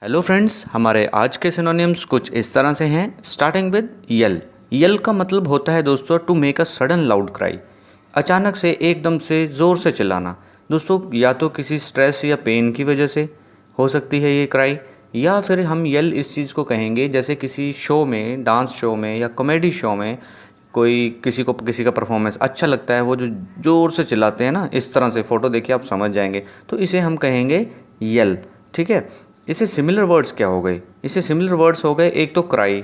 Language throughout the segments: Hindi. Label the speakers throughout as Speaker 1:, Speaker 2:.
Speaker 1: हेलो फ्रेंड्स, हमारे आज के सिनोनिम्स कुछ इस तरह से हैं। स्टार्टिंग विद यल। यल का मतलब होता है दोस्तों to make a sudden loud cry, अचानक से एकदम से ज़ोर से चिल्लाना। दोस्तों या तो किसी स्ट्रेस या पेन की वजह से हो सकती है ये क्राई, या फिर हम यल इस चीज़ को कहेंगे जैसे किसी शो में, डांस शो में या कॉमेडी शो में कोई किसी का परफॉर्मेंस अच्छा लगता है, वो जो ज़ोर से चिल्लाते हैं ना, इस तरह से फ़ोटो देखिए आप समझ जाएंगे, तो इसे हम कहेंगे यल। ठीक है। इसे सिमिलर वर्ड्स क्या हो गए? इसे सिमिलर वर्ड्स हो गए, एक तो क्राई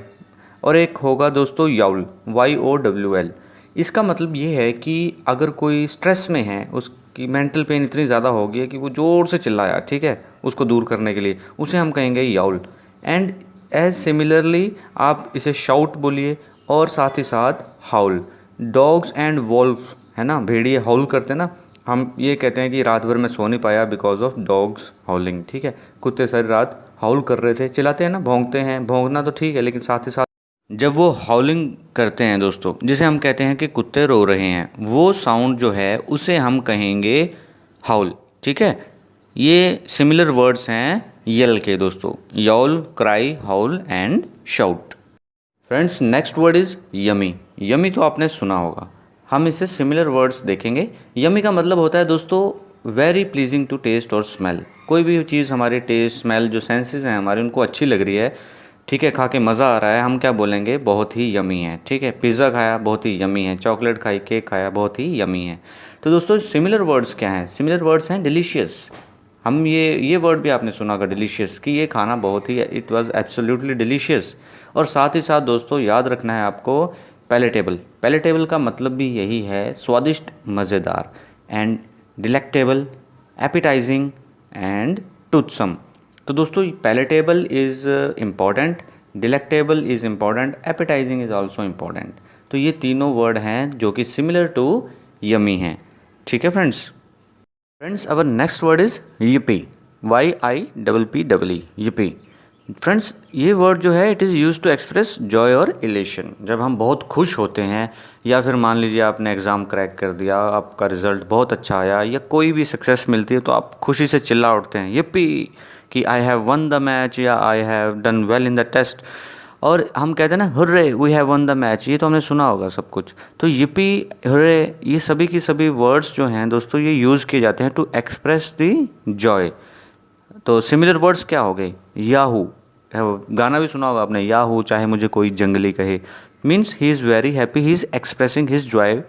Speaker 1: और एक होगा दोस्तों याउल, YOWL। इसका मतलब ये है कि अगर कोई स्ट्रेस में है, उसकी मेंटल पेन इतनी ज़्यादा हो गई है कि वो ज़ोर से चिल्लाया, ठीक है, उसको दूर करने के लिए, उसे हम कहेंगे याउल। एंड एज सिमिलरली आप इसे शाउट बोलिए और साथ ही साथ हाउल। डॉग्स एंड वॉल्फ है ना, भेड़िए हाउल करते हैं ना, हम ये कहते हैं कि रात भर मैं सो नहीं पाया बिकॉज ऑफ डॉग्स हाउलिंग। ठीक है, कुत्ते सारी रात हाउल कर रहे थे, चिल्लाते हैं ना, भौंकते हैं, भौंकना तो ठीक है, लेकिन साथ ही साथ जब वो हाउलिंग करते हैं दोस्तों, जिसे हम कहते हैं कि कुत्ते रो रहे हैं, वो साउंड जो है उसे हम कहेंगे हाउल। ठीक है, ये सिमिलर वर्ड्स हैं यल के दोस्तों, yowl, cry, howl and shout. Friends, next word is yummy. Yummy तो आपने सुना होगा, हम इससे सिमिलर वर्ड्स देखेंगे। यमी का मतलब होता है दोस्तों वेरी प्लीजिंग टू टेस्ट और स्मेल। कोई भी चीज़ हमारे टेस्ट, स्मेल, जो सेंसेस हैं हमारे, उनको अच्छी लग रही है, ठीक है, खा के मज़ा आ रहा है, हम क्या बोलेंगे? बहुत ही यमी है। ठीक है, पिज़्ज़ा खाया, बहुत ही यमी है। चॉकलेट खाई, केक खाया, बहुत ही यमी है। तो दोस्तों सिमिलर वर्ड्स क्या हैं? सिमिलर वर्ड्स हैं डिलीशियस। हम ये वर्ड भी आपने सुना होगा, डिलीशियस, कि ये खाना बहुत ही, इट वाज एब्सोल्युटली डिलीशियस। और साथ ही साथ दोस्तों याद रखना है आपको पैलेटेबल। पैलेटेबल का मतलब भी यही है, स्वादिष्ट, मज़ेदार। And delectable, appetising and toothsome. तो दोस्तों palatable is important, delectable is important, appetising is also important. तो ये तीनों वर्ड हैं जो कि सिमिलर टू यमी हैं। ठीक है friends. Friends, our next word is yippee, YIPPE, yippee। Friends, ये वर्ड जो है it is use to express joy और इलेशन। जब हम बहुत खुश होते हैं, या फिर मान लीजिए आपने एग्ज़ाम क्रैक कर दिया, आपका रिज़ल्ट बहुत अच्छा आया, या कोई भी सक्सेस मिलती है, तो आप खुशी से चिल्ला उठते हैं yippee, कि I have won the match, या I have done well in the test. और हम कहते हैं ना, hurray we have won the match, ये तो हमने सुना होगा सब कुछ। तो yippee, हुर्रे, ये सभी की सभी वर्ड्स जो हैं दोस्तों, ये यूज़ किए जाते हैं टू एक्सप्रेस द जॉय। तो सिमिलर वर्ड्स क्या हो गए? याहू, गाना भी सुना होगा आपने, याहू चाहे मुझे कोई जंगली कहे, means he is very happy, he is expressing his Joy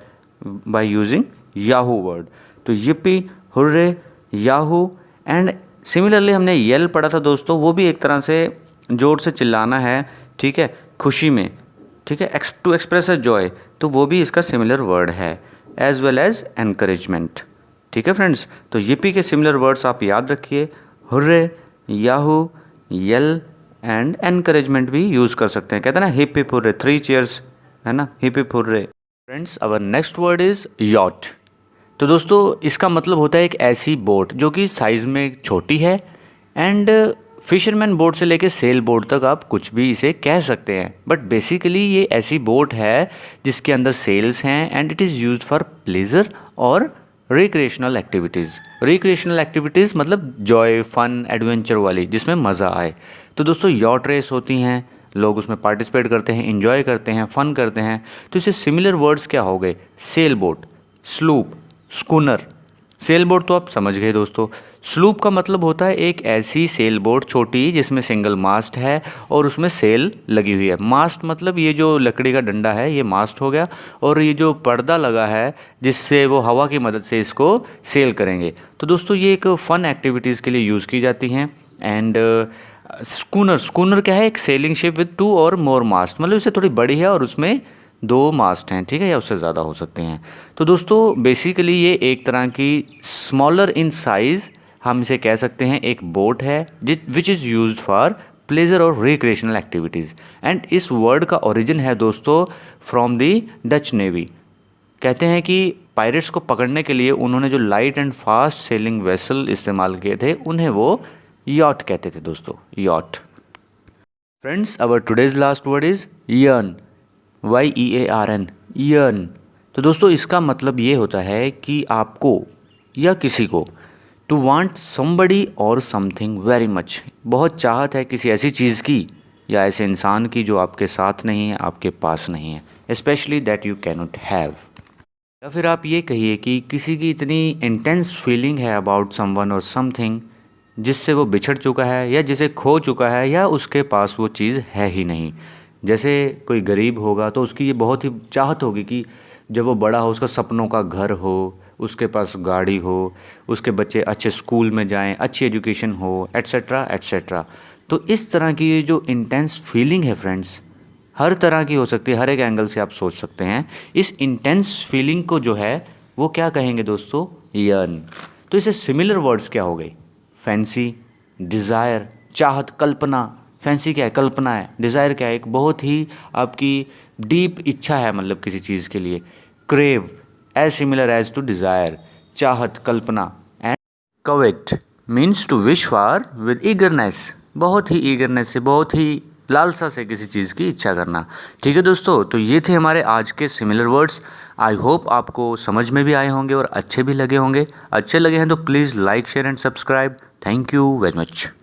Speaker 1: by using Yahoo word. तो yippee, hurray, Yahoo. And similarly हमने येल पढ़ा था दोस्तों, वो भी एक तरह से ज़ोर से चिल्लाना है, ठीक है, खुशी में, ठीक है, टू एक्सप्रेस अ जॉय, तो वो भी इसका सिमिलर वर्ड है, एज वेल एज एनकरेजमेंट। ठीक है फ्रेंड्स, तो yippee के सिमिलर वर्ड्स आप याद रखिए, hurray, Yahoo, L and encouragement भी यूज़ कर सकते हैं। कहते हैं ना, हिप हिप हुर्रे, 3 चीयर्स, है ना, hip hip hurray. Friends, our next word is yacht. तो दोस्तों इसका मतलब होता है एक ऐसी बोट जो कि साइज़ में छोटी है, एंड फिशरमैन बोट से लेके सेल बोट तक आप कुछ भी इसे कह सकते हैं, बट बेसिकली ये ऐसी बोट है जिसके अंदर सेल्स हैं, and it is used for pleasure और रिक्रिएशनल एक्टिविटीज़। रिक्रिएशनल एक्टिविटीज़ मतलब जॉय, फन, एडवेंचर वाली, जिसमें मज़ा आए। तो दोस्तों यॉट रेस होती हैं, लोग उसमें पार्टिसिपेट करते हैं, इन्जॉय करते हैं, फ़न करते हैं। तो इससे सिमिलर वर्ड्स क्या हो गए? Sail boat, sloop, schooner. Sail boat तो आप समझ गए दोस्तों। स्लूप का मतलब होता है एक ऐसी सेल बोट छोटी जिसमें सिंगल मास्ट है और उसमें सेल लगी हुई है। मास्ट मतलब ये जो लकड़ी का डंडा है, ये मास्ट हो गया, और ये जो पर्दा लगा है जिससे वो हवा की मदद से इसको सेल करेंगे। तो दोस्तों ये एक फ़न एक्टिविटीज़ के लिए यूज़ की जाती हैं। एंड स्कूनर, स्कूनर क्या है? एक सेलिंग शिप विद 2 और मोर मास्ट, मतलब इससे थोड़ी बड़ी है और उसमें 2 मास्ट हैं, ठीक है, या उससे ज़्यादा हो सकते हैं। तो दोस्तों बेसिकली ये एक तरह की स्मॉलर इन साइज़, हम इसे कह सकते हैं एक बोट है which is used for pleasure और रिक्रिएशनल एक्टिविटीज़। एंड इस वर्ड का ओरिजिन है दोस्तों फ्रॉम द डच नेवी। कहते हैं कि पायरेट्स को पकड़ने के लिए उन्होंने जो light and fast sailing vessel इस्तेमाल किए थे, उन्हें वो यॉट कहते थे दोस्तों, yacht. Friends, our today's last word is yearn, YEARN, yearn. तो दोस्तों इसका मतलब ये होता है कि आपको या किसी को टू वांट समबडी और समथिंग वेरी मच, बहुत चाहत है किसी ऐसी चीज़ की या ऐसे इंसान की जो आपके साथ नहीं है, आपके पास नहीं है, specially that you cannot have. या फिर आप ये कहिए कि किसी की इतनी इंटेंस फीलिंग है अबाउट समवन और समथिंग जिससे वो बिछड़ चुका है या जिसे खो चुका है या उसके पास वो चीज़ है ही नहीं। जैसे कोई गरीब होगा तो उसकी ये बहुत ही चाहत होगी कि जब वो बड़ा हो उसका सपनों का घर हो, उसके पास गाड़ी हो, उसके बच्चे अच्छे स्कूल में जाएं, अच्छी एजुकेशन हो, एट्सेट्रा एट्सेट्रा। तो इस तरह की ये जो इंटेंस फीलिंग है फ्रेंड्स, हर तरह की हो सकती है, हर एक एंगल से आप सोच सकते हैं। इस इंटेंस फीलिंग को जो है वो क्या कहेंगे दोस्तों, यर्न। तो इसे सिमिलर वर्ड्स क्या हो गए, फैंसी, डिज़ायर, चाहत, कल्पना। फैंसी क्या है, कल्पना है। डिज़ायर क्या है, एक बहुत ही आपकी डीप इच्छा है, मतलब किसी चीज़ के लिए। Crave, as similar as to desire, चाहत, कल्पना। And covet means to wish for with eagerness, बहुत ही ईगरनेस से, बहुत ही लालसा से किसी चीज़ की इच्छा करना। ठीक है दोस्तों, तो ये थे हमारे आज के सिमिलर वर्ड्स। आई होप आपको समझ में भी आए होंगे और अच्छे भी लगे होंगे। अच्छे लगे हैं तो please like, share and subscribe. Thank you very much.